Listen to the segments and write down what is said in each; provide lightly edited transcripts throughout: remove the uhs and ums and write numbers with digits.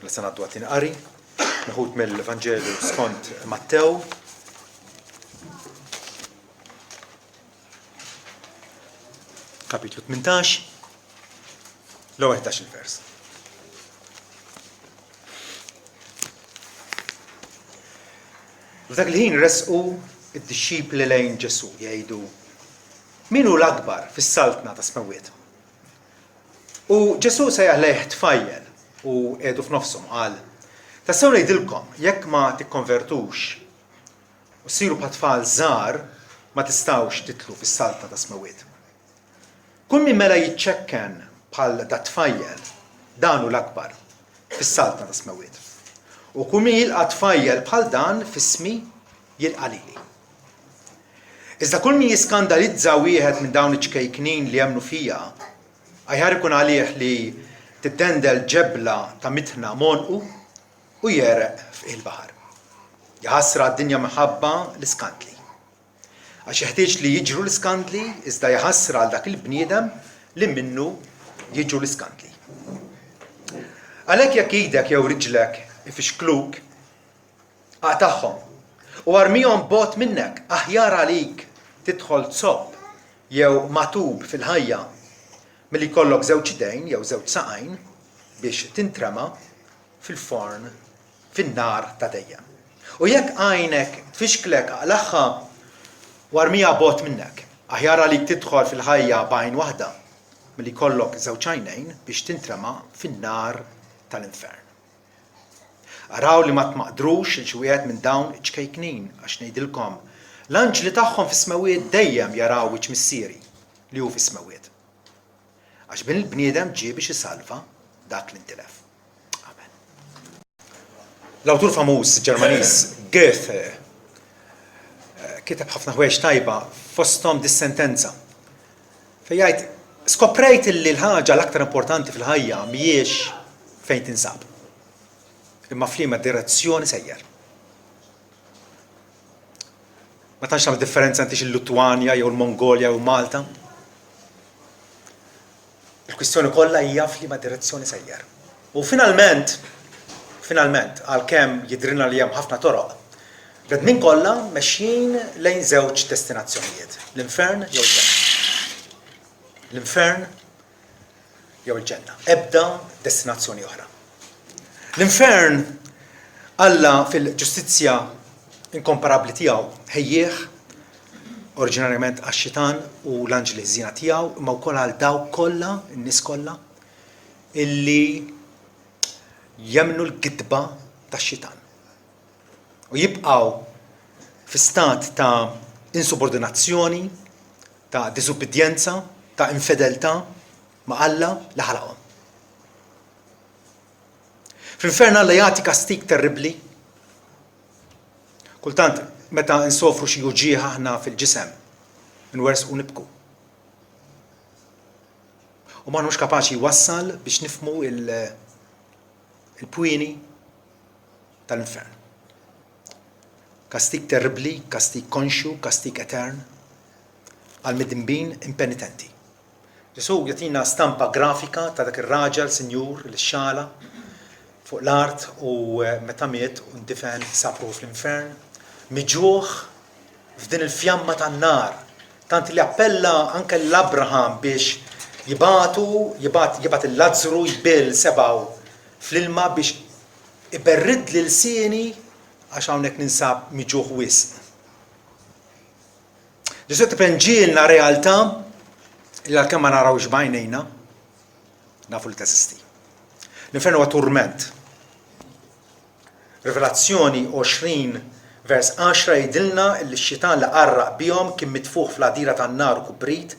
Mela ngħaddu għat-tieni qari, naħud mill-Evanġelju skont Mattew. Kapitlu 18, l-ewwel 11 vers. F'dak il-ħin resqu id-dixxipli lejn Ġesu jgħidu: min hu l-akbar fis-saltna ta' Smawiet? U Ġesu sejjaħ lejh tfajjel u qiegħdu f'nofshom qal: tassew ngħidilkom jekk ma tikkonvertux u ssiru bħal tfal żgħar ma tistgħux titlu fis-saltna ta' Smawiet. Kull min mela jiċċekken bħal da tfajjel dan hu l-akbar fis-saltna ta' Smawiet. U kull min jilqa' tfajjel bħal dan f'ismi jilqa' lili. Iżda kull min jiskandalizza wieħed minn dawn iċ-ċkejknin li jemmnu fija, aħjar ikun għalih li tiddendel ġebla ta' mitħna monqu u jereq f'il-baħar. Jaħassra d-dinja minħabba l-iskandli. Għax jeħtieġ li jiġru l-iskandli, iżda jaħassra għal dak il-bniedem li minnu jiġru l-iskandli. Għalhekk jekk idek jew riġlek ifixkluk, aqtaħħom u armihom bogħod minnek, aħjar għalik tidħol zopp jew matub fil-ħajja milli jkollok żewġ idejn jew żewġ saqajn biex tintrema fil-forn fin-nar ta' dejjem. U jekk għajnek tfixklek aqlaħħa u armija bogħod minnek, aħjar għalik tidħol fil-ħajja b'għajn waħda milli jkollok żewġ għajnejn biex tintrema fin-nar tal-infern. Araw li ma tmaqdrux il xi wieħed minn dawn iċ-ċkejknin għax ngħidilkom l-anġli tagħhom fis-smawiet dejjem jaraw wiċċ missieri li hu fis-smawiet. Għax bin il-bniedem ġie biex isalva dak li ntilef. Amen. L-awtur famuż Ġermaniż Goethe kiteb ħafna ħwejjeġ tajba fosthom dis-sentenza. Fejn jgħid: skoprejt li l-ħaġa l-aktar importanti fil-ħajja mhijiex fejn tinsab, imma f'liema direzzjoni sejjer. Ma tantx nagħmel differenza intix il-Lutwanja jew il-Mongolja jew Malta. Il-kwistjoni kollha hija f'liema direzzjoni sejjer. U finalment għalkemm jidrilna li hemm ħafna toroq, bnedmin kollha mexjin lejn żewġ destinazzjonijiet, l-infern jew il-ġenna. L-infern jew il-ġenna. Ebda destinazzjoni oħra. L-infern Alla fil-ġustizzja inkomparabbli tiegħu ħejjieħ oriġinarjament għax-xitan u l-anġli ħżiena tiegħu, imma wkoll għal dawk kollha, in-nies kollha illi jemmnu l-gidba tax-xitan. U jibqgħu fi stat ta' insubordinazzjoni, ta' diżubbidjenza, ta' infedeltà ma' Alla li ħalaqhom. Fl-infern Alla jagħti kastig terribbli. Kultant meta nsofru xi uġieħ aħna fil-ġisem, nwersqu nibku. U ma mhux kapaċi jwassal biex nifhmu il-pwieni tal-infern. Kastig terribbli, kastig konxju, kastig etern għal midinbin impenitenti. Ġesu jagħtina stampa grafika ta' dak ir-raġel Sinjur li xxala fuq l-art u meta miet u ndifen sapru fl-infern, miġuħ f'din il-fjamma tan-nar, tant li appella anke l-Abraham biex jibat il-Lazzru jbil sebaw fl-ilma biex iberrid li l-sieni għax hawnhekk ninsab miġuħ wisq. Ġesu tippenġilna realtà li għalkemm ma narawx b'għajnejna nafu li teżisti. L-infern huwa turment. Rivelazzjoni 20 vers 10 jgħidilna li x-xitan li qarraq bihom kien mitfuħ fl-għadira tan-nar u kubrit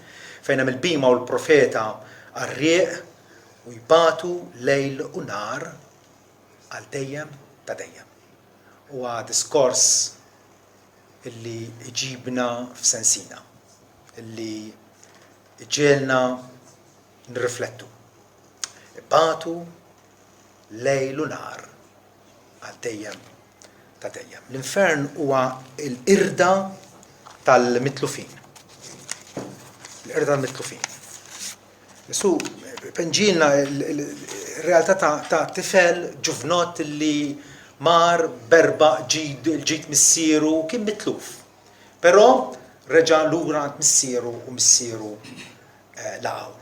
fejn hemm il-bima u l-profeta għarrieq u jbatu lejl u nar għal dejjem ta' dejjem. Huwa diskors illi iġibna f'sensina, illi iġielna nirriflettu. Ibatu lejl u nar għal dejjem ta' dejjem. L-infern huwa l-irda tal-mitlufin. L-irda tal-mitlufin. Su, penġilna il-realtà ta' tifel ġuvnot li mar berba ġid missieru kien mitluf. Però reġa lura għand missieru u missieru laqgħu.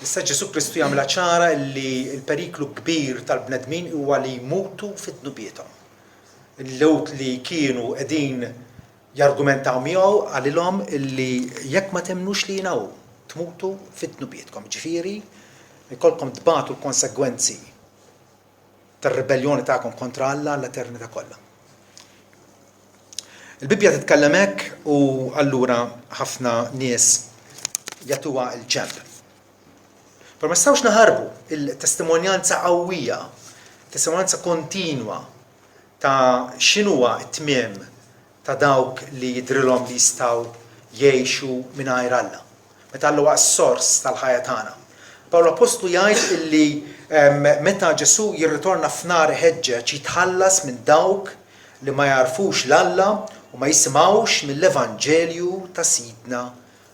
Issa Ġesu Kristu jagħmilha ċara li l-periklu kbir tal-bnedmin huwa li jmutu fid-dnubietom. Il-lewt li kienu qegħdin jargumentaw miegħu għalilhom illi jekk ma temnux li jingħu tmutu fid-dnubietkom. Ġifieri jkollkom tbagħtu l-konsegwenzi tar-ribelljoni tagħkom kontra Alla l-eternità kollha. Il-Bibja titkellem hekk u allura ħafna nies jagħtuha l-ġenb. Però ma stawx naħarbu il-testimonjanza qawwija, testimonjanza kontinwa ta' x'inhuwa t-tmiem ta' dawk li jidrilhom li jistgħu jgħixu mingħajr Alla. Meta Alla huwa s-sors tal-ħajja tagħna. Pawlu Apostlu jgħid illi meta Ġesu jirritorna f'nar ħeġġeġ jitħallas minn dawk li ma jarfux l-Alla u ma jisimgħux mill-Evanġelju ta' Sidna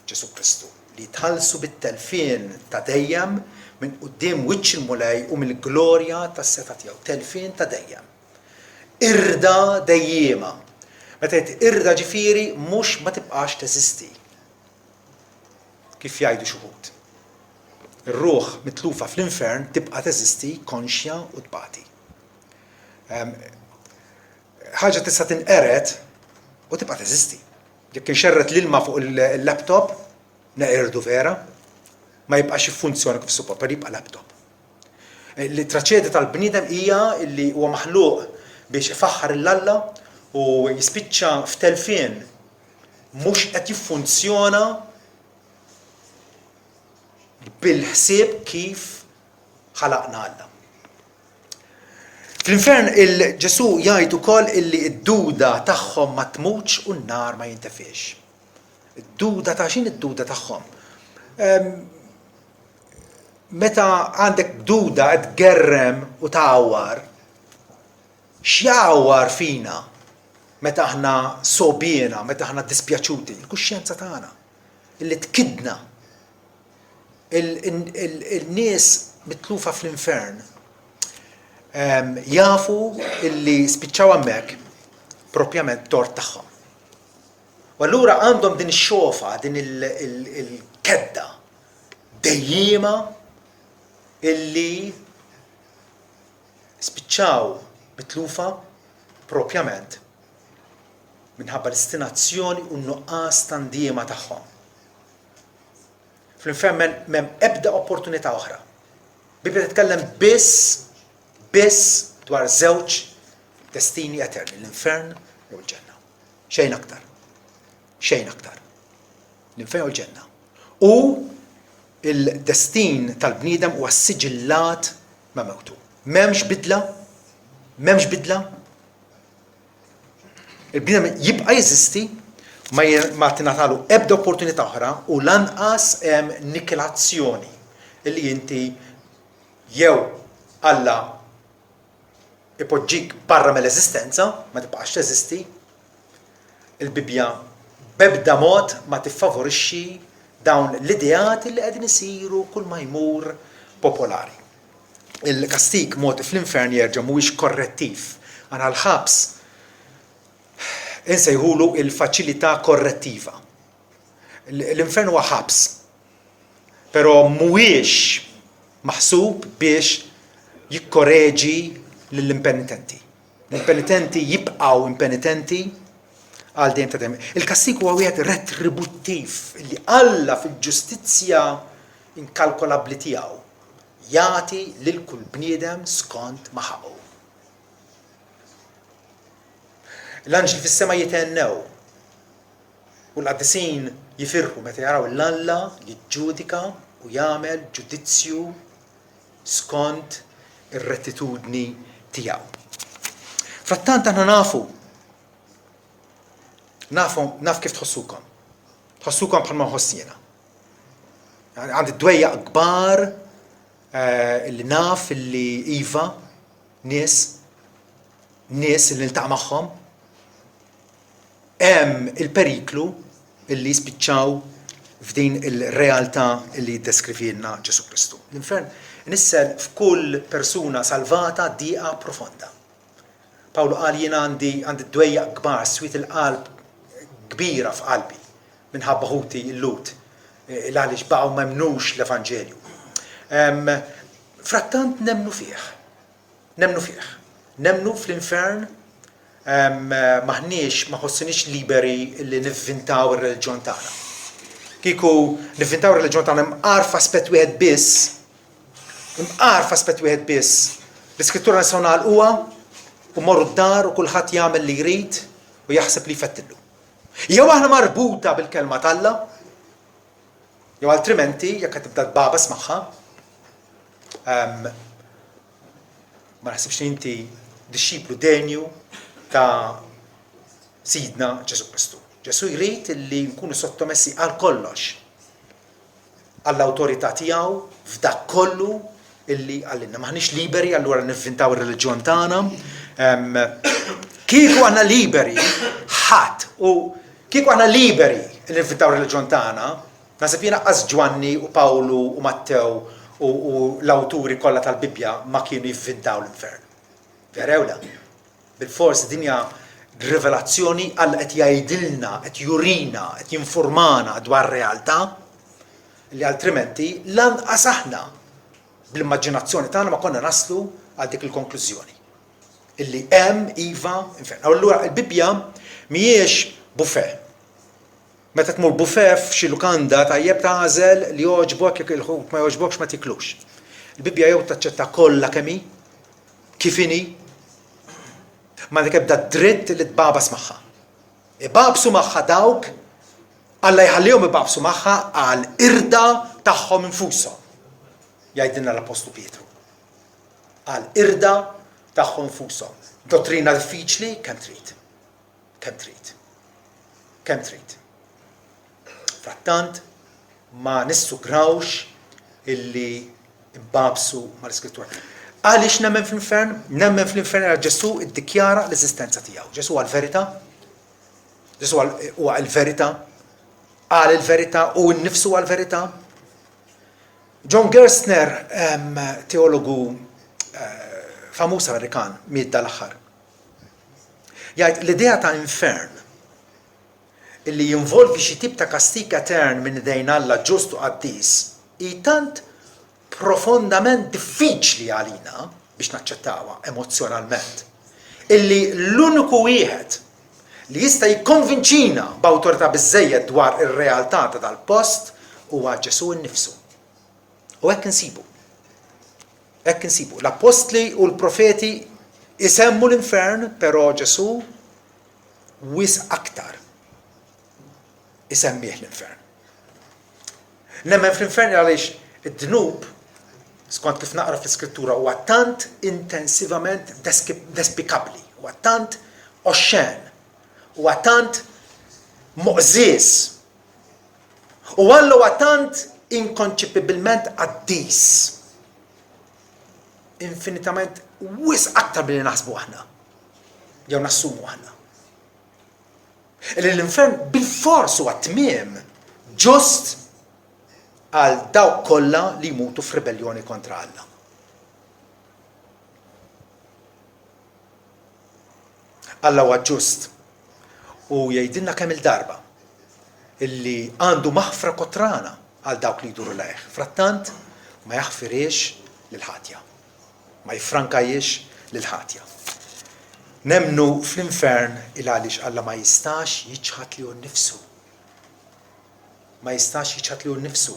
Ġesu Kristu. Li jitħallsu bit-telfien ta' dejjem minn quddiem wiċċ il-mulej u mill-glorja tas-seta' tiegħu. Telfien ta' dejjem. Irda dejjema. Meta jgħid irda ġifieri mhux ma tibqax teżisti. Kif jgħidu xi wħud. Ir-ruħ mitlufa fl-infern tibqa' teżisti konxja u tbati. Ħaġa tista' tinqered u tibqa' teżisti. Jekk inxerret l-ilma fuq il-laptop neqirdu vera, ma jibqax jiffunzjona kif suppost, per jibqa' laptop. L-traċedja tal-bniedem hija li huwa maħluq biex ifaħħar l-Alla u jispiċċa f'telfien mhux qed jiffunzjona bil-ħsieb kif ħalaqna Alla. Fl-infern il-Ġesu jgħid ukoll illi d-duda tagħhom ma tmutx u n-nar ma jintefiex. Id-duda ta' x'in id-duda tagħhom? Meta għandek duda qed gerrem u tgħawwar, x'jgħawwar fina meta aħna sobiena, meta aħna dispjaċuti, il-kuxjenza tagħna, illi tkidna. Il-nies mitlufa fl-infern jafu illi spiċċaw hemmhekk propjament tort tagħhom. U allura għandhom din ix-xofa, din il-kedda dejjima illi spiċċaw mitlufa propjament minħabba l-istinazzjoni u n-nuqqas tandiema tagħhom. Fl-infern m'hemm ebda opportunità oħra. Bibja titkellem biss dwar żewġ destini eterni, l-infern jew il-ġenna. Xejn aktar. Xejn aktar. L-infern u l-ġenna. U il-destin tal-bniedem huwa siġillat ma' mewtu. M'hemmx bidla, m'hemmx bidla. Il-bniedem jibqa' jeżisti ma tingħatalu ebda opportunità oħra u lanqas hemm nikilazzjoni illi inti jew Alla ipoġġik barra mill-eżistenza, ma tibqax teżisti, il-Bibja b'ebda mod ma tiffavorixxi dawn l-ideati li qegħdin isiru kull ma jmur popolari. Il-kastik mod fl-infern jerġa' mhuwiex korrettiv. Għandna l-ħabs insejħulu il-faċilità korrettiva. L-infern huwa ħabs, però mhuwiex maħsub biex jikkoreġi lill-impenitenti. L-impenitenti jibqgħu impenitenti għal dejjem ta' dejjem. Il-kastik huwa wieħed retributtiv li Alla fil-ġustizzja inkalkolabbli tiegħu jagħti lil kull bniedem skont ma ħaqgħu. L-anġli fis-sema jitennew u l-qaddisin jifirħu meta jaraw l-Alla jiġġudika u jagħmel ġudizzju skont ir-rettitudni tiegħu. Frattant aħna naf kif tħossukom. Tħossukom bħalma nħoss jiena. Għandi dwejja kbar illi naf illi iva nies illi niltaqa' magħhom hemm il-periklu illi jispiċċaw f'din il-realtà li jiddeskrivina Ġesu Kristu. L-infern nissel f'kull persuna salvata diqa profonda. Pawlu qal jien għandi dwejja kbar, swit il-qalb kbira f'qalbi minħabba ħuti l-lut għaliex baqgħu memnux l-Evanġelju. Frattant nemnu fih. Nemnu fl-infern maħniex ma ħossinix liberi li nivvintaw ir-reliġjon tagħna. Kieku nivvintaw ir-reliġjon tagħna imqarf aspett wieħed biss, l-Iskrittura nistgħu nagħlquha u morru d-dar u kulħadd jagħmel li jrid u jaħseb li jfettillu. Jew aħna marbuta bil-kelma talla, jew altrimenti jekk qed tibda tbabas magħha, ma naħsibx li inti dixxiplu denju ta' Sidna Ġesu Kristu. Ġesu jrid li nkunu sottomessi għal kollox għall-awtorità tiegħu f'dak kollu illi għallinna. Maħniex liberi allura nivvintaw ir-reliġjon tagħna. Kieku aħna liberi kieku aħna liberi li nivvintaw ir-reliġjon tagħna, naħseb jiena qas Ġwanni u Pawlu u Mattew u l-awturi kollha tal-Bibbja ma kienu jivvintaw l-infern. Verew la. Bil-fors dinja rivelazzjoni għal qed jgħidilna, qed jurina, qed jinformana dwar realtà li altrimenti lanqas aħna bl-immaġinazzjoni tagħna ma konna naslu għal dik il-konklużjoni. Illi hemm iva infern. Allura l-Bibbja mhijiex buffet. Meta tmur buffet f'xi lukanda tajjeb tażel li jogħġbok jekk il-ħut ma jogħġbokx ma tiklux. Il-Bibbja jew taċċetta kollha kemm hi, kif inhi, ma dik ebda dritt li tbabas magħha. Ibabsu magħha dawk Alla jħallihom ibabsu magħha għal irda tagħhom infushom. Jgħidilna l-Apostlu Pietru. Għal irda tagħhom infushom. Dottrina diffiċli kemm trid. Frattant ma nissugrawx illi imbabsu mal-Iskrittura. Għaliex nemmen fl-infern? Nemmen fl-infern għal Ġesu iddikjara l-eżistenza tiegħu. Ġesu għal-verità. Ġesu huwa l-verità. Għal il-verità u n-nifsu għal-verità. John Gerstner, teologu famuż Amerikan, miet dal-aħħar, jgħid l-idea ta' infern illi jinvolvi xi tip ta' kastik etern minn idejn Alla ġustu qaddis hi tant profondament diffiċli għalina biex naċċettawha emozjonalment illi l-uniku wieħed li jista' jikkonvinċina b'awtorità biżżejjed dwar ir-realtà ta' dal-post huwa Ġesu nnifsu. U hekk insibu. L-apostli u l-profeti isemmu l-infern, però Ġesu wis aktar isemmih l-infern. Nemmen fl-infern għaliex id-dnub, skont kif naqra fl-Iskrittura, huwa tant intensivament despicabli, huwa tant oxxen, huwa tant moqżiż, u Alla huwa tant inkonċepibilment qaddis, infinitament wis aktar billi naħsbu aħna, jew nassumu aħna. L-infern bil-fors huwa tmiem ġust għal dawk kollha li jmutu f'ribelljoni kontra Alla. Alla huwa ġust u jgħidilna kemm il-darba illi għandu maħfra kotrana għal dawk li jduru lejh. Frattant ma jaħfiriex lill-ħatja, ma jifrankajiex lill-ħatja. Nemnu fl-infern il-għaliex Alla ma jistax jiċħat li hu nnifsu. Ma jistax jiċħat li hu nnifsu.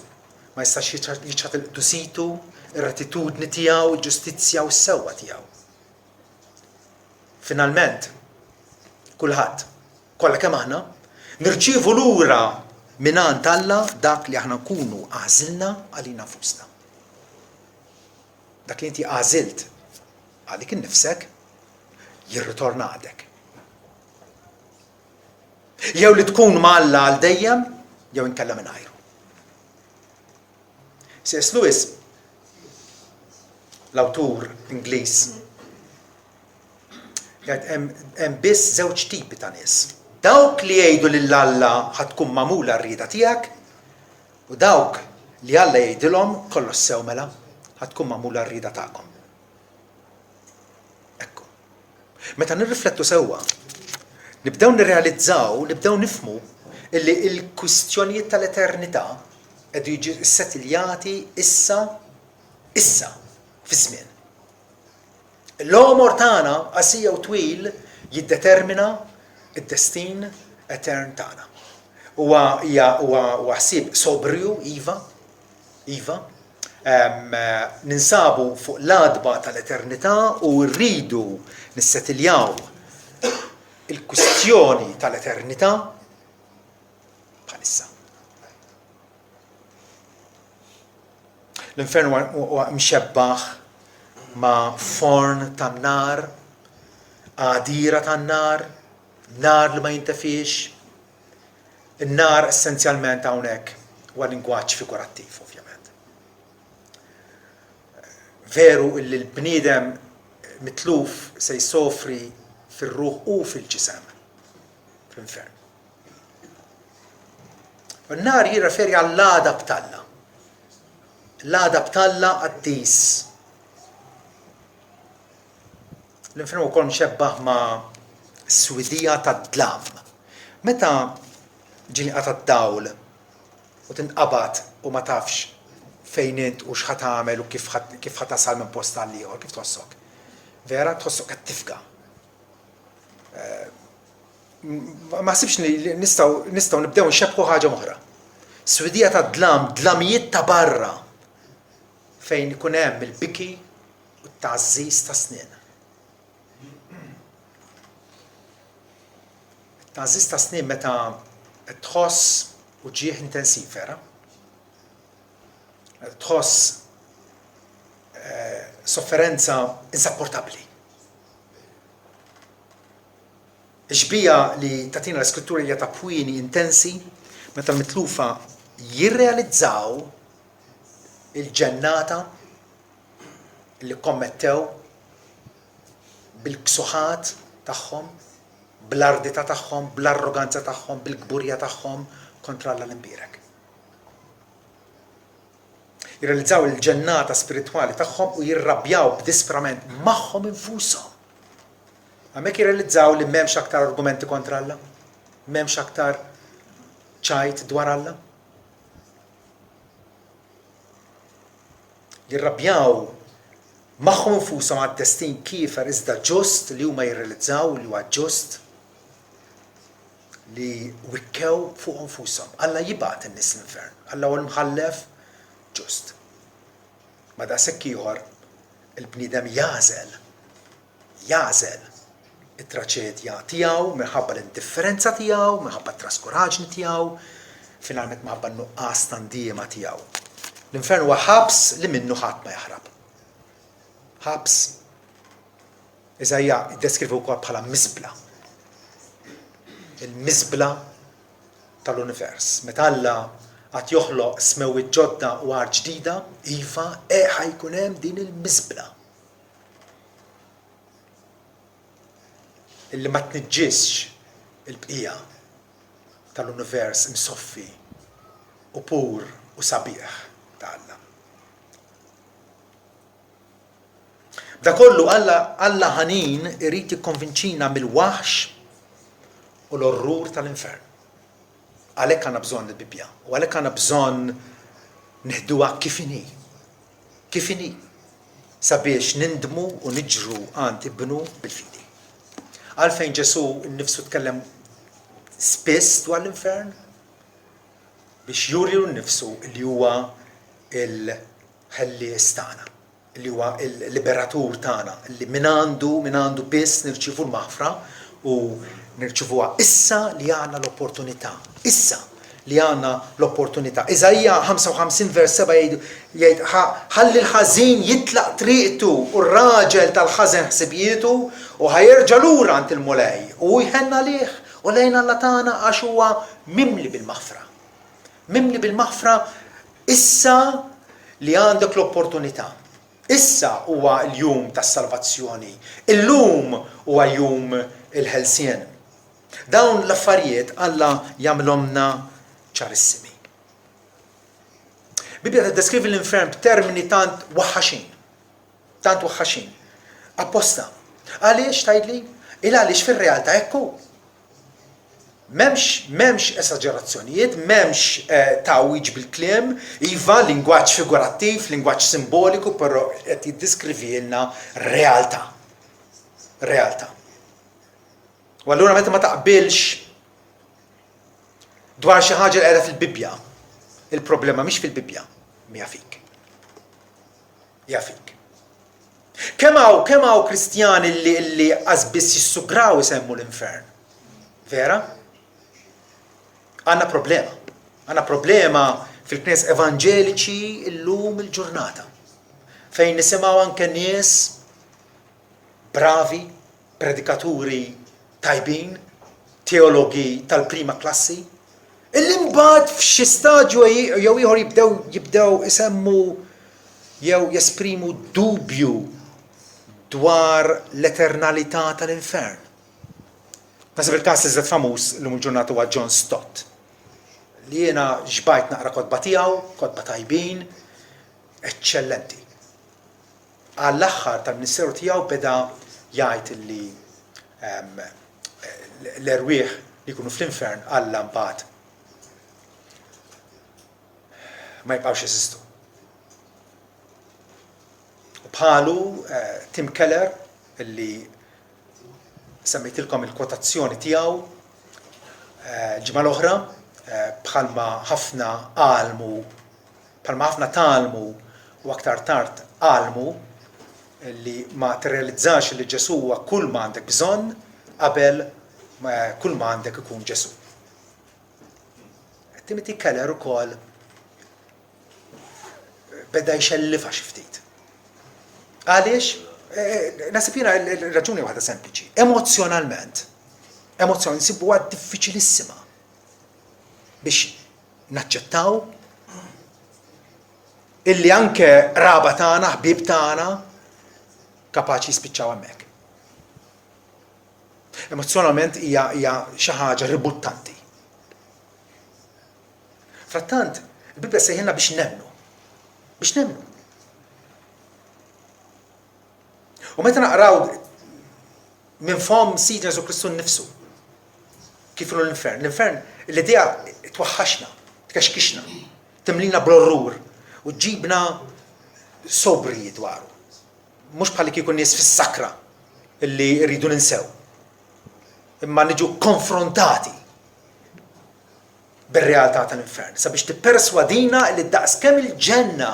Ma jistax jiċħat il-qdusitu, ir-retitudni tiegħu, il-ġustizzja u s-sewwa tiegħu. Finalment, kulħadd, kollha kemm aħna, nirċievu lura mingħand Alla dak li aħna nkunu għażilna għalina nfusna. Dak li inti għażilt għalik innifsek jirritorna għadek. Jew li tkun ma' Alla għal dejjem, jew inkella mingħajru. C.S. Lewis, l-awtur Ingliż, hemm biss żewġ tipi ta' nies. Dawk li jgħidu lil Alla ħad tkun magħmula r-rieda tiegħek, U dawk li Alla jgħidilhom kollox sew mela ħadkun magħmula r-rieda tagħkom. Ekku. Meta nirriflettu sewwa, nibdew nirrealizzaw, nibdew nifhmu illi l-kwistjonijiet tal-eternità qed jiġu settiljati issa fi żmien. L-għomor tagħna qasija u twil jiddetermina id-destin etern tagħna. Huwa ħsieb sobrju, iva, ninsabu fuq l-adba tal-eternità u rridu nissettiljaw il-kwistjoni tal-eternità bħalissa. L-infern huwa mxebbaħ ma' forn tan-nar, għadira tan-nar, nar li ma jintefix. In-nar essenzjalment hawnhekk huwa lingwaġġ figurattiv ovvjament. Veru li l-bniedem mitluf se jsofri fir-ruħ u fil-ġisem fl-infern. In-nar jirreferi għall-għada b'talla. L-għada b'talla qaddis. L-infern ukoll mxebbaħ ma' swidija tad-dlam. Meta ġinqata d-dawl u tinqabad u ma tafx fejn int u x'ħat tagħmel u kif ħadd tasal minn post għal ieħor, kif tħossok. Vera tħossok qed tifga. Ma ħsibx li nistgħu nibdew nxebbħu ħaġa oħra. Swidija tad-dlam, dlamijiet ta' barra fejn ikun hemm il-biki u t-tagħżiż ta' snien. Tagħżiż ta' snien meta tħoss u ġieħ intensiv vera. Tħoss sofferenza insapportabbli. Ġbija li tagħtina l-iskrittura hija ta' pwini intensi meta mitlufa jirrealizzaw il-ġennata li kommettew bil-ksuħat tagħhom, bl-ardita tagħhom, bl-arroganza tagħhom, bil-gburja tagħhom kontra l-imbierek. Jirrealizzaw il-ġennata spiritwali tagħhom u jirrabjaw b'disprament magħhom infushom. Hemmhekk jirrealizzaw li m'hemmx aktar argumenti kontra Alla, m'hemmx aktar ċajt dwar Alla. Jirrabjaw magħhom infushom għad-destin kiefer iżda ġust li huma jirrealizzaw li huwa ġust li wikkew fuq infushom. Alla jibgħat in-nies l-infern. Alla huwa l-mħallef ġust. Ma daqshekk ieħor il-bniedem jażel it-traċedja tiegħu minħabba l-indifferenza tiegħu, minħabba t-traskuraġni tiegħu, finalment minħabba n-nuqqas tandiema tiegħu. L-infern huwa ħabs li minnu ħadd ma jaħrab. Ħabs Iżajja jiddeskrivi wkoll bħala miżbla. Il-miżbla tal-univers. Meta Alla qatt joħloq smewiet ġodda u art ġdida, iva ħajkun hemm din il-miżbla. Illi ma tniġġisx il-bqija tal-univers imsoffi u pur u sabiħ ta' Alla. Da kollu Alla ħanin irid jikkonvinċina mill-waħx u l-orrur tal-infern. Għalhekk għandna bżonn il-Bibja u għalhekk għandna bżonn neħduha kif inhi sabiex nindmu u niġru għand ibnu bil-fidi. Għalfejn Ġesu nnifsu tkellem spiss dwar l-infern biex juri nnifsu li huwa il-ħellies tagħna, li huwa il-liberatur tagħna, li min għandu biss nirċievu l-maħfra u nirċivuha issa li għandna l-opportunità. Issa li għandna l-opportunità. Iżajja 55 vers 7 jgħid ħalli l-ħażin jitlaq triqtu u r-raġel tal-ħażen ħsibietu u ħajerġa' lura għand il-mulej u jħenna lih u lejn Alla tagħna għax huwa mimli bil-maħfra. Mimli bil-maħfra issa li għandek l-opportunità. Issa huwa l-jum tas-salvazzjoni. Illum huwa jum il-ħelsien. Dawn l-affarijiet Alla jagħmlhomna ċarissimi. Bibja tiddeskrivi l-infern b'termini tant waħħaxin. Tant waħħaxin. Apposta. Għaliex tgħidli? Għaliex fir-realtà hekk hu. M'hemmx esagerazzjonijiet, m'hemmx tawwiġ bil-kliem, iva lingwaġġ figurattiv, lingwaġġ simboliku, però qed jiddeskrivilna realtà. Realtà. U allura meta ma taqbilx dwar xi ħaġa li qiegħda fil-Bibja, il-problema mhix fil-Bibja, mija fik. Hija fik. Kemm hawn Kristjani li qasbis jissugraw isemmu l-infern. Vera? Għandna problema. Għandna problema fil-knies evanġeliċi llum il-ġurnata. Fejn nisimgħu anke nies bravi, predikaturi tajbin, teologi tal-prima klassi, illi mbagħad f'xi stadju jew ieħor jibdew isemmu jew jesprimu dubju dwar l-eternalità tal-infern. Nasib il-każ iżgħet famuż llum il-ġurnata huwa John Stott. Li jiena ġbajt naqra kotba tiegħu, kotba tajbin, eċċellenti. Għall-aħħar tal-ministeru tiegħu beda jgħid li l-erwieħ li jkunu fl-infern Alla mbagħad ma jibqgħux jeżistu. U bħalu Tim Keller illi semmejtilkom il-kwotazzjoni tiegħu ġimgħa l-oħra bħalma ħafna talmu u aktar tard għalmu li ma tirrealizzax li Ġesu huwa kull ma għandek bżonn qabel kull ma għandek ikun Ġesu. Timothy Keller ukoll beda jxellifha xi ftit. Għaliex? Nasib jiena l-raġuni waħda sempliċi. Emozjonalment nsibuha diffiċilissima biex naċċettaw illi anke raba tagħna, ħbieb tagħna kapaċi jispiċċaw hemmhekk. Emozjonalment hija xi ħaġa ributtanti. Frattant, il-Bibja sejħilna biex nemnu. U meta naqraw minn fom Sidna Ġesu Kristu nnifsu kif inhu l-infern. L-infern l-idea twaħħaxna, tkaxkixna, timlina bl-orrur u ġibna sobri dwaru. Mhux bħal kieku nies fis-sakra illi rridu ninsew. Imma niġu konfrontati bir-realtà tal-infern sabiex tipperswadina li daqskemm il-ġenna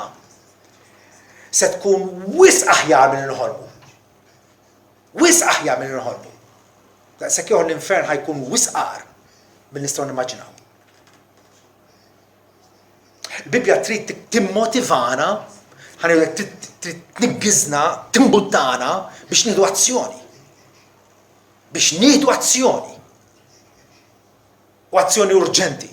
se tkun wisq aħjar minn inħolmu. Wisq aħjar minn inħolmu. Daqshekk jew l-infern ħajkun wisqar minn nistgħu nimmaġinaw. Il-Bibja trid timmotivana, trid tniggiżna, timbuttana biex nieħdu azzjoni. U azzjoni urġenti.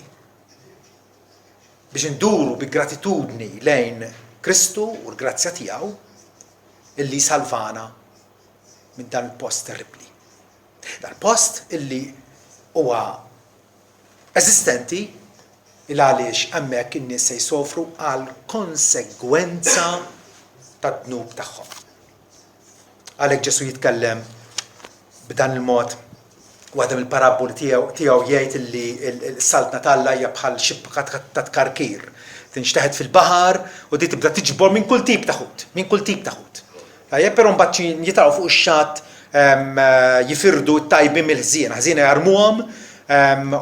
Biex induru bi gratitudni lejn Kristu u l-grazzja tiegħu illi salvana minn dan il-post terribli. Dan il-post illi huwa eżistenti il għaliex hemmhekk in-nies se jsofru għal konsegwenza tad-dnub tagħhom. Għalhekk Ġesu jitkellem b'dan il-mod waħda mill-paraboli tiegħu jgħid li s-saltna talla hija bħal xibqa ta' tkarkir. Tinxteħed fil-baħar u di tibda tiġbor minn kull tip ta' ħut. Però mbagħad jitgħu fuq ix-xatt jifirdu t-tajbin mill-ħżiena. Ħżiena jarmuhom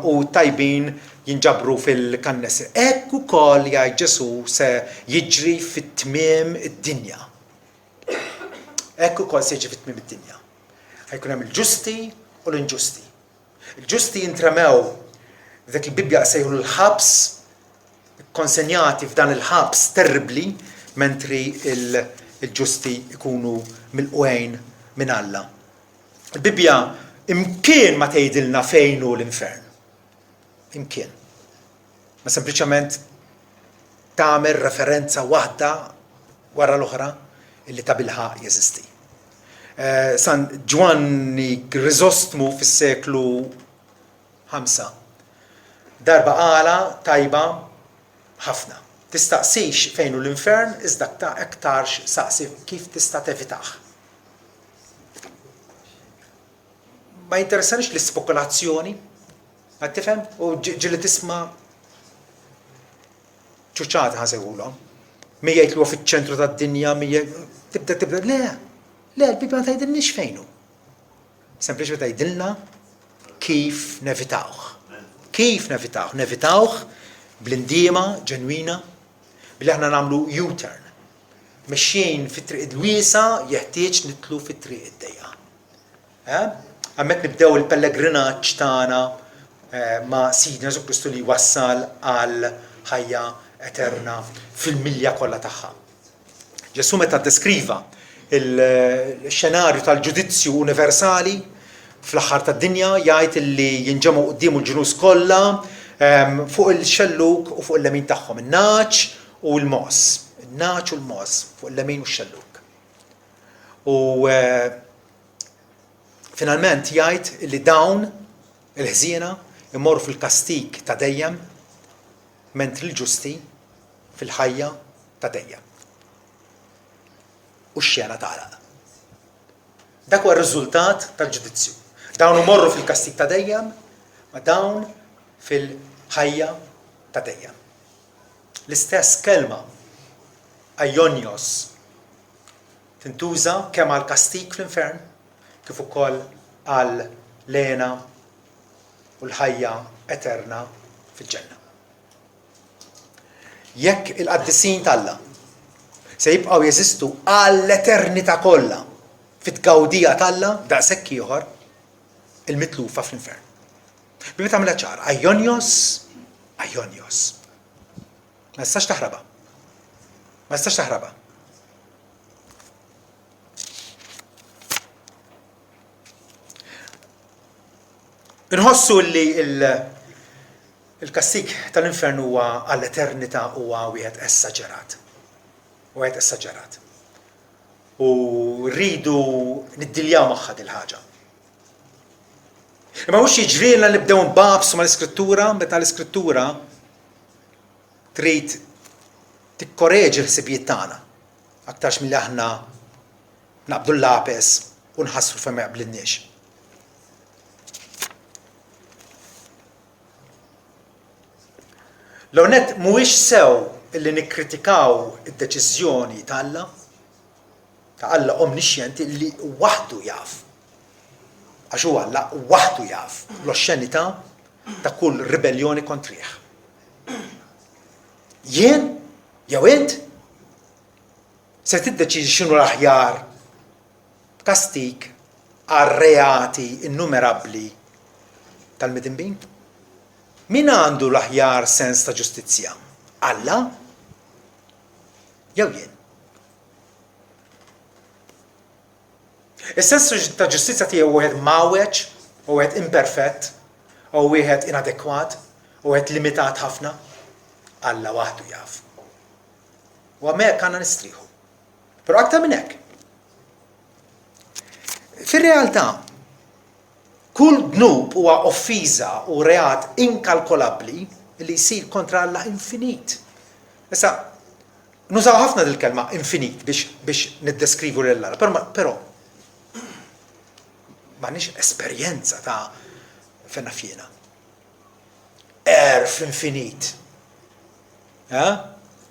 u t-tajbin jinġabru fil-kannesser. Hekk ukoll jgħid Ġesu se jiġri fit-tmiem id-dinja. Ħajkun hemm il-ġusti u l-inġusti. Il-ġusti jintremew dak il-Bibja sejħu l-ħabs, konsenjati f'dan il-ħabs terribli, mentri il-ġusti ikunu mill-qwejn minn Alla. Il-Bibja imkien ma tgħidilna fejn hu l-infern. Imkien. Ma sempliċement tagħmel referenza waħda wara l-oħra illi ta' bilħaq jeżisti. San Giovanni Crisostmu fis-seklu 5 darba qala tajba ħafna. tistaqsix fejn hu l-infern iżda aktarx saqsi kif tista' tevitaħ. Ma jinteressanix l-ispekulazzjoni, għad tifhem? U ġili tisma' ċuċċata ħasewulhom. Mija jitlu fiċ-ċentru tad-dinja, mija tibda, le, l-Bibja ma tgħidilniex fejn hu. Sempliċement tgħidilna kif nevitawh. Kif nevitawh? Nevitawh bl-indiema ġenwina billi aħna nagħmlu U-turn. Mexxin fit-triq il-wiesa jeħtieġ nitlu fit-triq id-dejqa. Hemmhekk nibdew il-pellegrinaġġ tagħna ma' Sidna Ġesu Kristu li wassal għal ħajja eterna fil-milja kollha tagħha. Ġesu meta deskriva il-xenarju tal-ġudizzju universali fl-aħħar tad-dinja jgħid li jinġemgħu qudiemu l-ġnus kollha fuq il-xelluk u fuq il-lemin tagħhom, in-naċ u l-mos. In-naċ u l-mos fuq il-lemin u x-xelluk. U finalment jgħid li dawn il-ħżiena imorru fil-kastik ta' dejjem mentri l-ġusti fil-ħajja ta' dejjem. U x-xena tagħlaq. Dak huwa r-riżultat tal-ġudizzju. Dawn imorru fil-kastik ta' dejjem, ma dawn fil-ħajja ta' dejjem. L-istess kelma aionios tintuża kemm għal kastik fl-infern kif ukoll għal lena u l-ħajja eterna fil-ġenna. Jekk il-qaddisin tal-Alla se jibqgħu jeżistu għall-eternità kollha fit-tgawdija tal-Alla daqshekk ieħor il-mitlufa fl-infern. Bima tagħmilha ċara, aionios. Ma tistax taħraba. Inħossu li il-kastik tal-infern huwa għall-eternità huwa wieħed esaġerat. U rridu niddiljaw magħha dil ħaġa. Imma mhux jiġrilna nibdew nbabsu mal-Iskrittura, meta l-Iskrittura trid tikkoreġi l-ħsibijiet tagħna aktarx milli aħna naqbdu l-lapes u nħassru fejn ma jaqblilniex. L-onet mhuwiex sew illi nikkritikaw id-deċiżjoni ta' Alla omniscient li waħdu jaf. Għax huwa Alla waħdu jaf l-oxxenità ta' kull ribellioni kontrih. Jien jew int se tiddeċiżi x'inhu l-aħjar kastik għar-reati innumerabbli tal-midinbin? Min għandu l-aħjar sens ta' ġustizzja? Alla? Jew jien? Is-sens ta' ġustizzja tiegħu wieħed mawweġ, u wieħed imperfett, u wieħed inadekwat, u wieħed limitat ħafna. Alla waħdu jaf. U hemmhekk għandna nistrieħu. Però aktar minn hekk. Fir-realtà, kull dnub huwa offiża u reat inkalkolabbli li jsir kontra Alla infinit. Issa, nużaw ħafna dil-kelma infinit biex niddeskrivu lil Alla, però m'għandniex esperjenza ta' fenna fjena. Fl-infinit.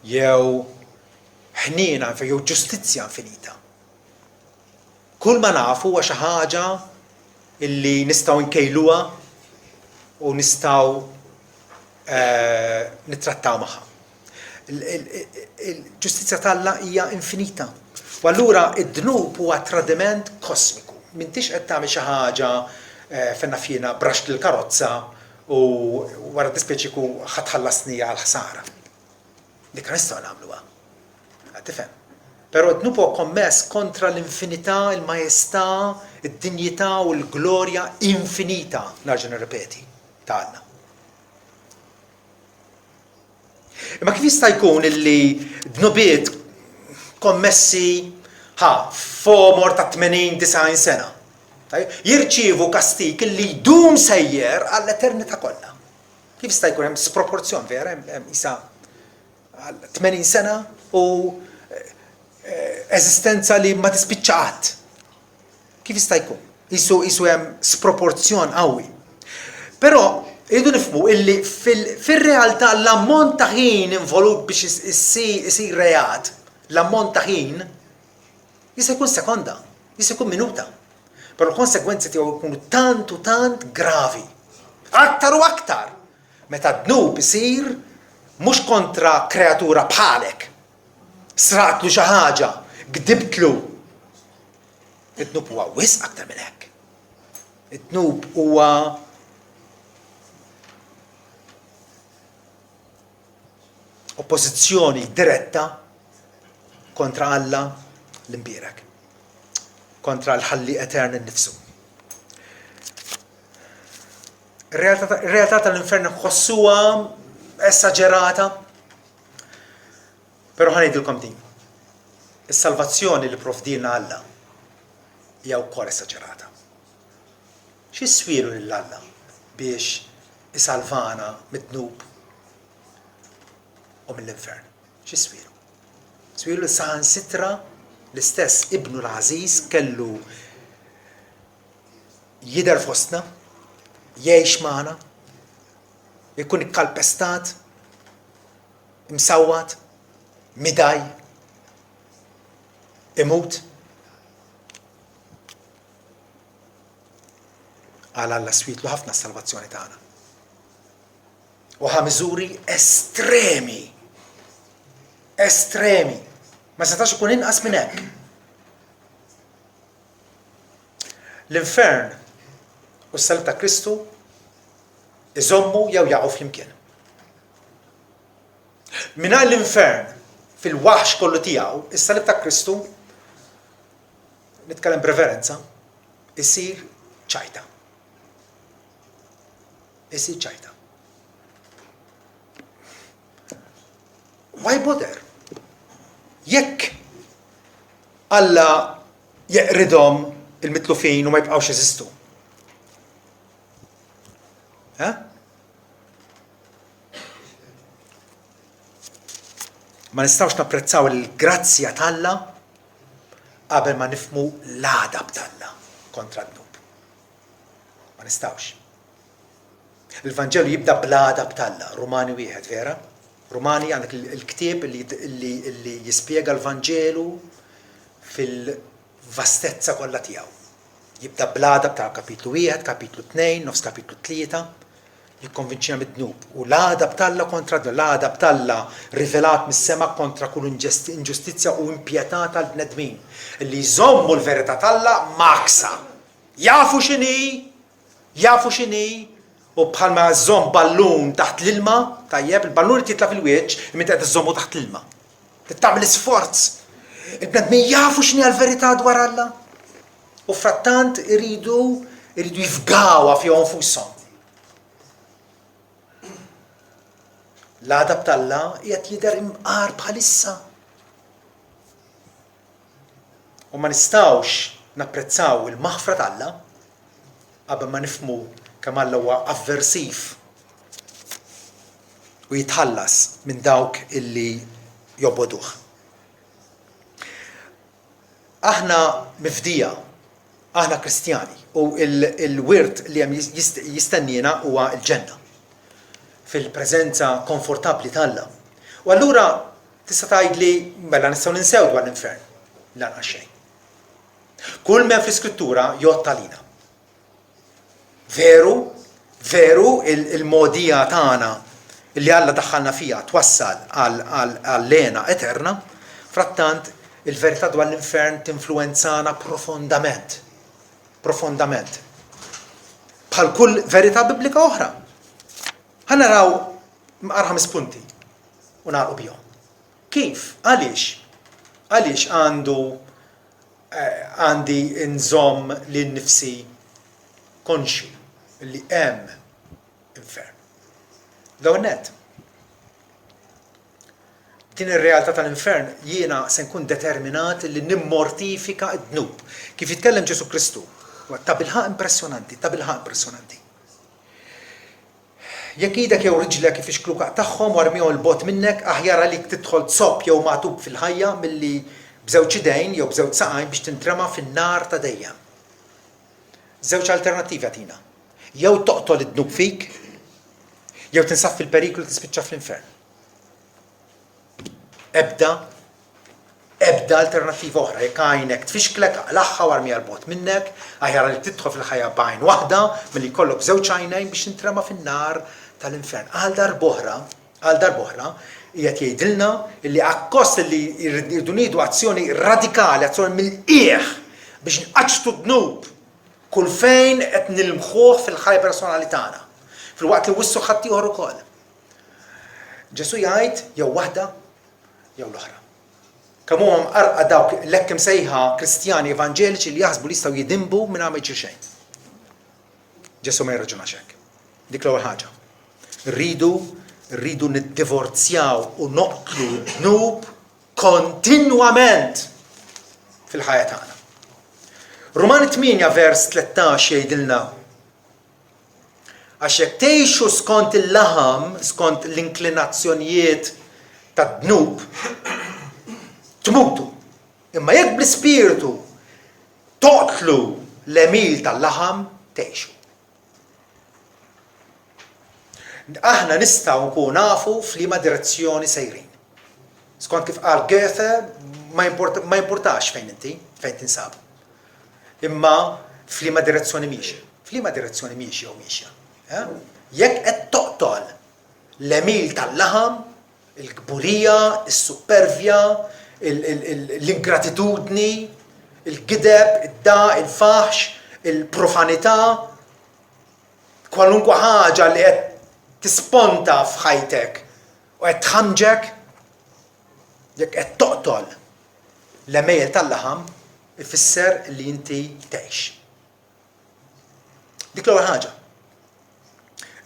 Jew ħniena jew ġustizzja infinita. Kull ma nafu huwa xi ħaġa illi nistgħu nkejluha u nistgħu nittrattaw magħha. Il-ġustizzja tal-Alla hija infinita. U allura id-dnub huwa tradiment kosmiku. M'intix qed tagħmel xi ħaġa fenna fjena braxt il-karozza u wara dispjaċiku ħatħallasni għal ħsara. Dik nistgħu nagħmluha. Tifhem. Però d-dnub huwa kommess kontra l-infinità, il-majestà, id-dinjità u l-glorja infinita, narġa' nirrepeti, ta' Alla. Imma kif jista' jkun illi dnubiet kommessi fomor ta' 80-90 sena jirċievu kastik illi jdum sejjer għall-eternità kollha. Kif jista' jkun hemm sproporzjon vera, hemm isa 80 sena u eżistenza li ma tispiċċaqat. Kif jista' jkun? Isu hemm sproporzjon qawwi. Però irridu nifhmu illi fir-realtà l-ammont ta' ħin involut biex isir reat, l-ammont ta' ħin jista' jkun sekonda, jista' jkun minuta. Però l-konsekwenzi tiegħu jkunu tant u tant gravi. Aktar u aktar meta dnub isir mhux kontra kreatura bħalek. Sraqtlu xi ħaġa, gdibtlu. Id-dnub huwa wisq aktar minn hekk. Id-dnub huwa oppożizzjoni diretta kontra Alla l-imbierek, kontra l-ħalli etern innifsu. Ir-realtà tal-infern nħossuha esaġerata, però ħanejdilkom din. Is-salvazzjoni li provdilna Alla hija wkoll esaġerata. X'iswielu lil Alla biex isalvana mid-dnub u mill-infern? X'iswielu? Swielu saħansitra l-istess ibnu l-Aziz kellu jidher fostna, jgħix magħna, jkun ikkalpestat, imsawwat, midaj, imut. Alla switlu ħafna s-salvazzjoni tagħna. U ħa miżuri estremi. Estremi. Ma setax ikun inqas minn hekk. L-infern u s-salib ta' Kristu iżommu jew jaqgħu flimkien. Mingħajr l-infern fil-waħx kollu tiegħu, is-salib ta' Kristu, nitkellem preferenza, isir ċajta. Isir ċajta. Why bother? Jekk Alla jeqridhom il-mitlufin u ma jibqgħux jeżistu. Ma nistgħux napprezzaw il-grazzja tal-Alla qabel ma nifhmu l-għadab tal-Alla kontra d-dnub. Ma nistgħux. Il-Vanġelu jibda bl-għadab tal-Alla, Rumani 1, vera? Rumani għandek il-ktieb li jispjega l-Vanġelu fil-vastezza kollha tiegħu. Jibda bl-għadab ta' kapitlu 1, kapitlu 2, nofs kapitlu 3, jikkonvinċina mid-dnub. U l-għadab tal-Alla kontra l-għadab tal-Alla rivelat mis-sema kontra kull inġustizzja u impjetà tal-bnedmin. Li jżommu l-verità tal-Alla maksa. Jafu x'inhi, u bħalma żomm ballun taħt l-ilma, tajjeb, il-ballun li titla' fil-wieċ, imma qed iżommu taħt l-ilma. Tagħmel isforz. Il-bnedmin jafu x'inhi l-verità dwar Alla. U frattant iridu jifgawha fihom infushom. L-għadab tal-Alla qiegħed jidher imqar bħalissa. U ma nistgħux napprezzaw il-maħfra tal-Alla qabel ma nifhmu kemm Alla huwa avversiv u jitħallas minn dawk illi jobboduh. Aħna mifdija, aħna Kristjani, u il-wirt li hemm jistennina huwa l-ġenna fil-preżenza komfortabbli tal-Alla. U allura tista' tgħidli mela nistgħu ninsew dwar l-infern lanqas xejn. Kull men fl-Iskrittura jgħottalina. Veru il-modija tagħna li Alla daħħalna fija twassal għall-lena eterna, frattant il-verità dwar l-infern tinfluenzana profondament. Bħal kull verità biblika oħra. Ħanaraw mqar 5 punti u nagħlqu bihom. Kif? Għaliex għandi nżomm lil nifsi konxi li hemm infern. L-ewwel nett. Din ir-realtà tal-infern jiena se nkun determinat li nimmortifika d-dnub. Kif jitkellem Ġesu Kristu, ta' bilħaq impressjonanti. jekk idek jew riġlek ifixkluka tagħhom warmihom il-bot minnek aħjar għalik tidħol tsopp jew magħtub fil-ħajja milli b'żewġ idejn jew b'żewġ saqajn biex tintrema fin-nar ta' dejjem. Żewġ alternattivi għatina. Jew toqtol id-dnub fik, jew tinsab fil-periklu tispiċċa fl-infern. Ebda alternattiva oħra, jekk għajnek tfixklek l-aħħa warmija l-bot minnek, aħjar li tidħol fil-ħajja b'għajn waħda milli jkollok żewġ għajnejn biex tintrema fin-nar tal-infern. Għal darb'oħra qiegħed jgħidilna li akkost li jridu nieħdu azzjoni radikali, azzjoni mill-qiegħ biex nqaċtu dnub kull fejn qed nilmħuh fil-ħajja personali tagħna. Fil-waqt li wissu ħadd ieħor ukoll. Ġesu jgħid jew waħda jew l-oħra. Kemm huma mqarqa dawk l-hekk imsejħa Kristjani Evanġeliċi li jaħsbu li jistgħu jidimbu mingħajr ma jsir xejn. Ġesu ma jirraġunax hekk. Dik l-ewwel ħaġa. Rridu niddivorzjaw u noqtlu dnub kontinwament fil-ħajja tagħna. Rumani 8 vers 13 jgħidilna għax jekk tgħixu skont il-laħam, skont l-inklinazzjonijiet tad-dnub, tmutu. Imma jekk bl-ispiritu toqtlu l-emil tal-laħam, tgħixu. Aħna nistgħu nkunu nafu f'liema direzzjoni sejrin. Skont kif qal Goethe, ma importax fejn inti, fejn tinsab. Imma f'liema direzzjoni miexi. F'liema direzzjoni miexi jew miexja. Jekk qed toqtol l-emil tal-laħam, il-kburija, is-supervja, l-ingratitudni, il-gideb, il-faħx, il-profanità, kwalunkwe ħaġa li qed tisponta f'ħajtek u qed tħammġek, jekk qed toqtol l-emejl tal-laħam, ifisser li inti tgħix. Dik l-ewwel ħaġa.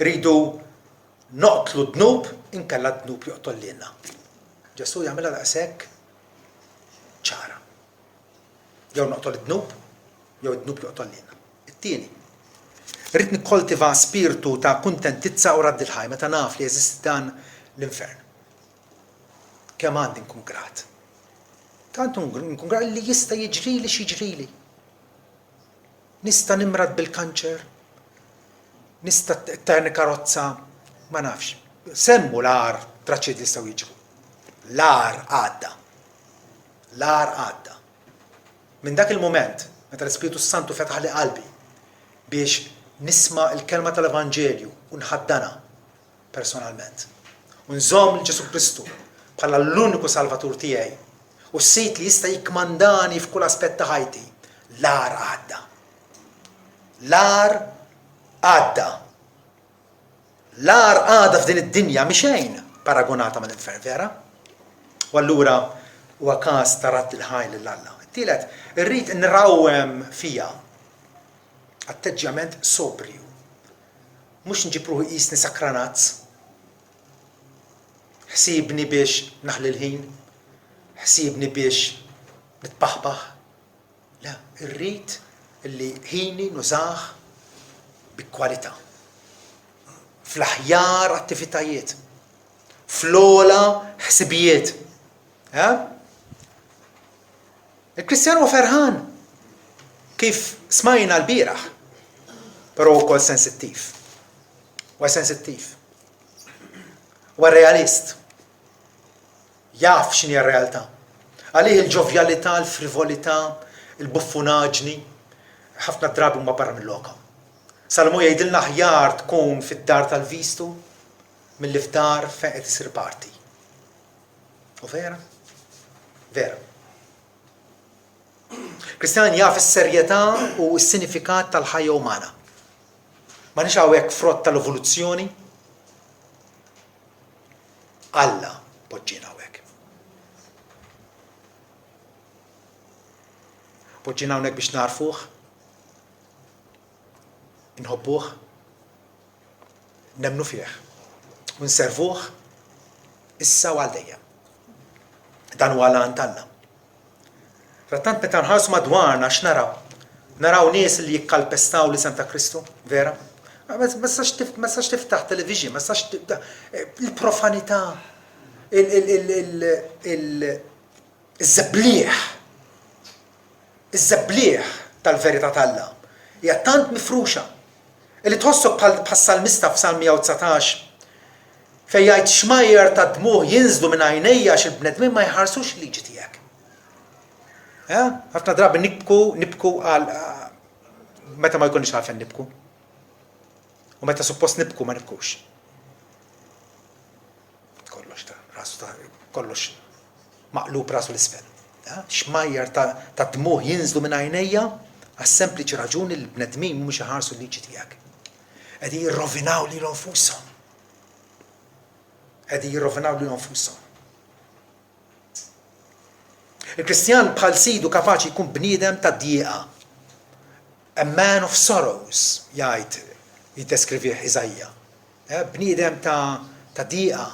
Rridu noqtlu dnub inkella dnub joqtol lilna. Ġesu jagħmilha daqshekk ċara. Jew noqtol id-dnub, jew id-dnub joqtol lilna. It-tieni. Rrid nikkoltiva spiritu ta' kuntentizza u radd il-ħajja meta naf li jeżisti dan l-infern. Kemm għandi nkun grat. Tant nkun grat li jista' jiġrili x'jiġrili. Nista' nimrad bil-kanċer, nista' terni karozza, ma nafx. Semmu l-ar traċċiet li jistgħu jiġru. L-ar għadda. L-ar għadda. Minn dak il-moment, meta l-Ispiritu Santu fetaħ li qalbi biex nisma' il-kelma tal-Evanġelju u nħaddana personalment. U nżomm Ġesu Kristu bħala l-uniku salvatur tiegħi u s-sit li jista' jikkmandani f'kull aspett ta' ħajti. L-ar għadda. L-ar għadda. L-ar għadda f'din id-dinja mixejn paragonata mal-infern, vera? U allura huwa każ ta' radd il-ħajl lill-Alla. Tielet, irrid nrawhem fija atteġġjament sobriju. Mhux nġibruħu qisni sakranazz. Ħsiebni biex naħli l-ħin, ħsiebni biex nitpaħbaħ. La, irrid illi ħini nużah bi kwalità. Fl-aħjar attivitajiet, fl-ola ħsibijiet. Il-Kristjan huwa ferħan kif smajna l-bieraħ, però wkoll sensittiv. Huwa sensittiv. Huwa realist. Jaf x'inhi r-realtà. Għalih il-ġovjalità, l-frivolità, il-buffunaġni, ħafna drabi huma barra mill-loka. Salmu jgħidilna aħjar tkun fid-dar tal-vistu milli f'dar fejn qed isir parti. U vera? Vera. Kristjan jaf is-serjetà u s-sinifikat tal-ħajja umana. Ma nix hawnhekk frott tal-evoluzzjoni. Alla poġġina hawnhekk. Poġġina hawnhekk biex narfuh, inħobbuh, nemnu fih, u nservuh issa u għal dejjem. Dan huwa l-għan tagħna. Frattant meta nħarsu madwarna x'naraw? Naraw nies li jikkalpestaw l-isem ta' Kristu, vera? ما تستاش تفتح تلفزيون، ما تستاش البروفانيتà الزبليح tal-verità tal-Alla hija tant mifruxa li tħossok bħas-salmista f'Salm 119 fejn jgħid xmajjar ta' dmuħ jinżlu minn għajnejja għax il-bnedmin ma jħarsux liġi tiegħek. Ħafna drabi nibku għal meta ma jkunx għalfejn nibku. U meta suppost nibku ma nibkux. Kollox maqlub rasu l-isfel. Xmajjar ta' dmuħ jinżlu minn għajnejja għas-sempliċi raġuni li l-bnedmin mhumiex iħarsu l-liġi tiegħek. Qegħdin jirrovinaw lilhom nfushom. Il-Kristjan bħal sidu kapaċi jkun bniedem ta' dieqa. A man of sorrows, jgħid jiddeskrivih Iżajja. Bniedem ta' dieqa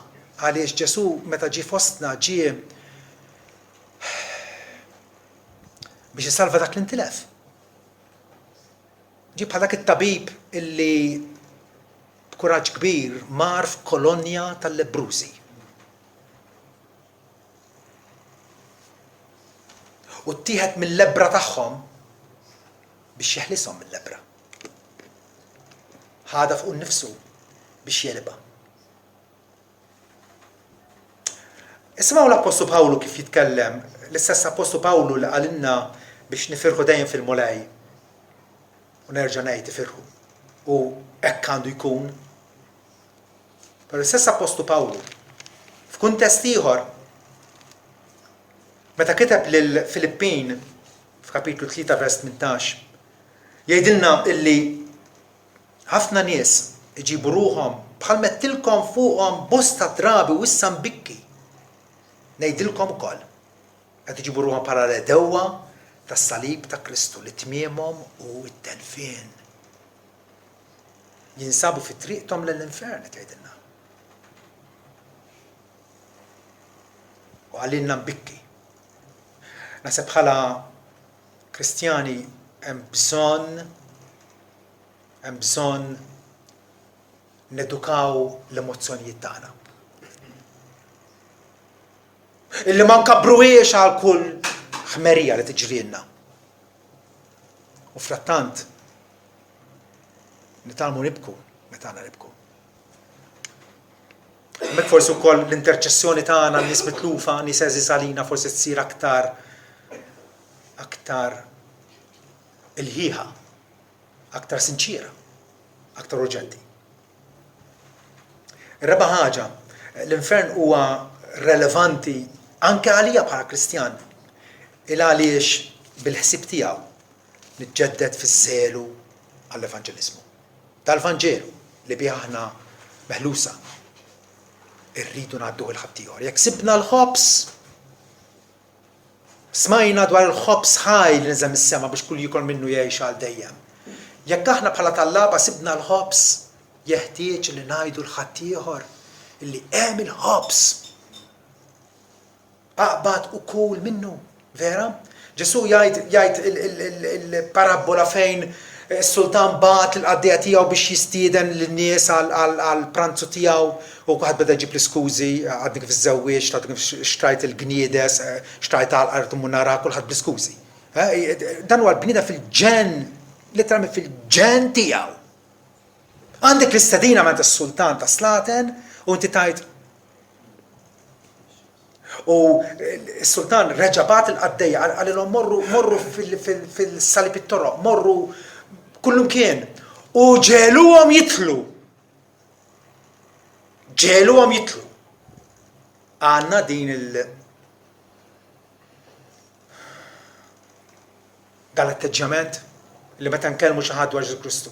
għaliex Ġesu meta ġie fostna ġie biex isalva dak l-intilef. Ġie bħal dak it-tabib illi b'kuraġġ kbir mar f'kolonja tal-lebrużi. U ttieħed mill-lebbra tagħhom biex jeħlishom mill-lebbra. Ħada fuq innifsu biex jelba. Ismgħu l-Apostlu Pawlu kif jitkellem, l-istess Apostlu Pawlu li qalilna biex nifirħu dejjem fil-mulej. U nerġa' ngħid ifirħu. U hekk għandu jkun. Però l-istess Apostlu Pawlu f'kuntest ieħor meta kiteb lil Filippin f'kapitlu 3 vers 18 jgħidilna illi ħafna nies iġibu ruhom bħal mettilkom fuqhom bosta drabi u issa mbikki. Ngħidilkom ukoll qed iġibu ruhom bħala l-edewwa tas-salib ta' Kristu li tmiemhom u t-telfien. Jinsabu fi triqthom lill-infern qed jgħidilna. U għalilna mbikki. Naħseb bħala Kristjani hemm bżonn nedukaw l-emozzjonijiet tagħna. Illi ma nkabruhiex għal kull ħmerija li tiġrilna. U frattant nitalmu nibku meta nibku. Mek forsi wkoll l-interċessjoni tagħna nies mitlufa, nies eżis għalina forsi tsir aktar il-ħieħa, aktar sinċira, aktar urġenti. Ir-raba' ħaġa, l-infern huwa relevanti anke għalija bħala Kristjan il għaliex bil-ħsieb tiegħu niġġedded fis-żelu għall-evanġeliżmu. Tal-Vanġelu li bih aħna meħlusa irridu ngħadduh il-ħaddieħor. Jekk sibna l-ħobs smajna dwar il-ħobs ħaj li niżem is-sema biex kull jikol minnu jgħix għal dejjem. Jekk aħna bħala tallaba sibna l-ħobs jeħtieġ li ngħidu l-ħaddieħor illi hemm il-ħobs. Aqbad ukoll minnu, vera? Ġesu jgħid il-parabola fejn is-sultan bat l-qaddija tiegħu biex jistieden lin-nies għall-pranzu tiegħu u kulħadd beda jġib l-iskużi għadni kif iż-żewwieġ, għadni kif xtrajt il-gniedes, xtrajt għal-qart munara, kulħadd bl-iskużi. Dan huwa l-bnieda fil-ġen, literalment fil-ġen tiegħu. Għandek l-istedina meta s-sultan ta' slaten u inti tajt u s-sultan reġabat il-qaddejja għalilhom morru fil-salib it-toroq, morru kullum kien u ġeluhom jitlu. Għandna din dal-atteġġjament li meta nkellmu xi ħadd dwar Ġesu Kristu.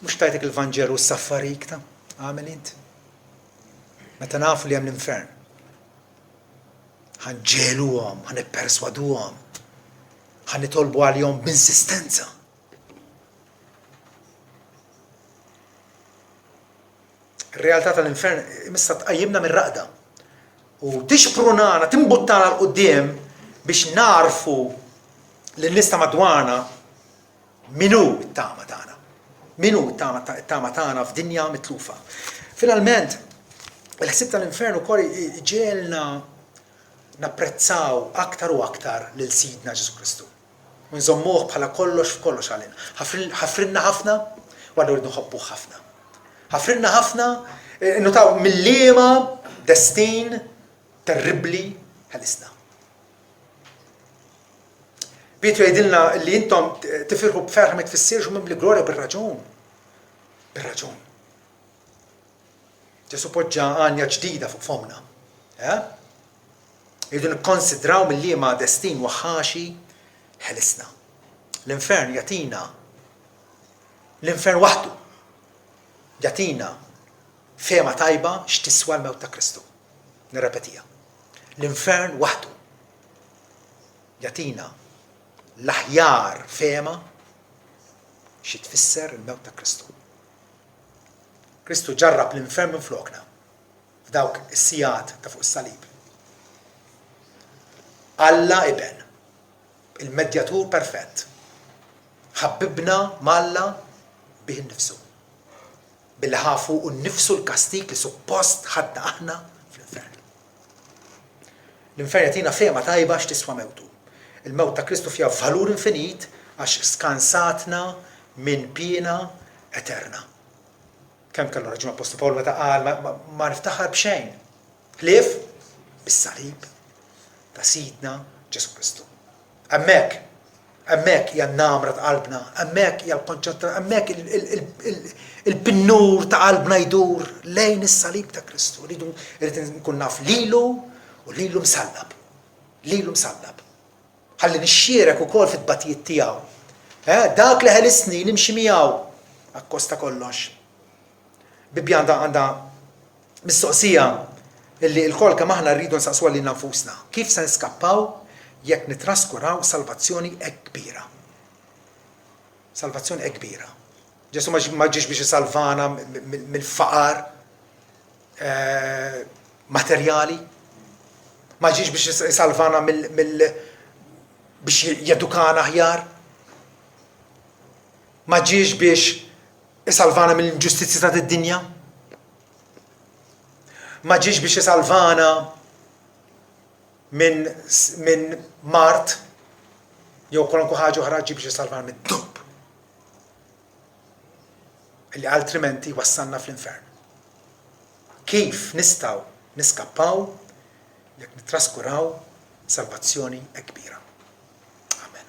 Mhux tajtek il-Vanġelu u s-saffarik ta' għamel int. Meta nafu li hemm l-infern. Ħanġeluhom, ħanipperswaduhom, ħanitolbu għalihom b'insistenza. Ir-realtà tal-infern imissa tqajjimna mir-raqda u tixprunana, timbuttana l-qudiem biex narfu lin-nies ta' madwarna minhu t-tama tagħna. Minu t-tama tagħna f'dinja mitlufa. Finalment, il-ħsieb tal-infern ukoll ġielna napprezzaw aktar u aktar lil Sidna Ġesu Kristu. U nżommuh bħala kollox f'kollox għalina. Ħafrinna ħafna, wara rridu nħobbuh ħafna. Ħafrinna ħafna, notaw mill-liema destin terribli ħalisna. Pietru jgħidilna li intom tifirħu b'ferħa ma tfissirx minn bl-glorja bir-raġun. Bir-raġun. Ġesu poġġa għanja ġdida fuq fomna. Jridu nikkonsidraw mill-liema destin waħħaxi ħelisna. L-infern jatina, l-infern waħdu jatina fema tajba x'tiswa l-mewt ta' Kristu. Nirrepetija. L-infern waħdu jatina l-aħjar fema xi tfisser il-mewt ta' Kristu. Kristu ġarrab l-infern minn flokna f'dawk is-sigħat ta' fuq is-salib. Alla iben, il-medjatur perfett, ħabbibna malla bih innifsu. Billi ħafu u nnifsu l-kastik li suppost ħadna aħna fl-infern. L-infern jatina fema tajba x'tiswa mewtu. Il-mewt ta' Kristu fija valur infinit għax skansatna minn piena eterna. Kemm kellu raġun Apostolu Pawl meta qal ma niftaħar b'xejn. Ħlief bis-salib ta' Sidna Ġesu Kristu. Hemmhekk hija n-namra ta' qalbna, hemmhekk hija hemmhekk il-pinnur ta' qalbna jdur lejn is-salib ta' Kristu. Rrid nkun naf lilu u lilu msallab. Lilu msallab. Ħalli nixxierek ukoll fit-tbatijiet tiegħu. Dak li ħelisni nimxi miegħu akkosta kollox. Bibja għandha mistoqsija illi l-kol kemm aħna rridu nsaqsuha lil nfusna. Kif se niskappaw jekk nitraskuraw salvazzjoni hekk kbira? Salvazzjoni hekk kbira. Ġesu ma ġiex biex isalvana mill-faqar materjali, ma ġiex biex isalvana biex jedukana aħjar, ma ġiex biex isalvana mill-inġustizzja ta' id-dinja, ma ġiex biex isalvana minn mart jew kwalunkwe ħaġa oħra ġi biex isalvana mid-dub illi altrimenti wassalna fl-infern. Kif nistgħu niskappaw jekk nittraskuraw salvazzjoni kbira? Amen.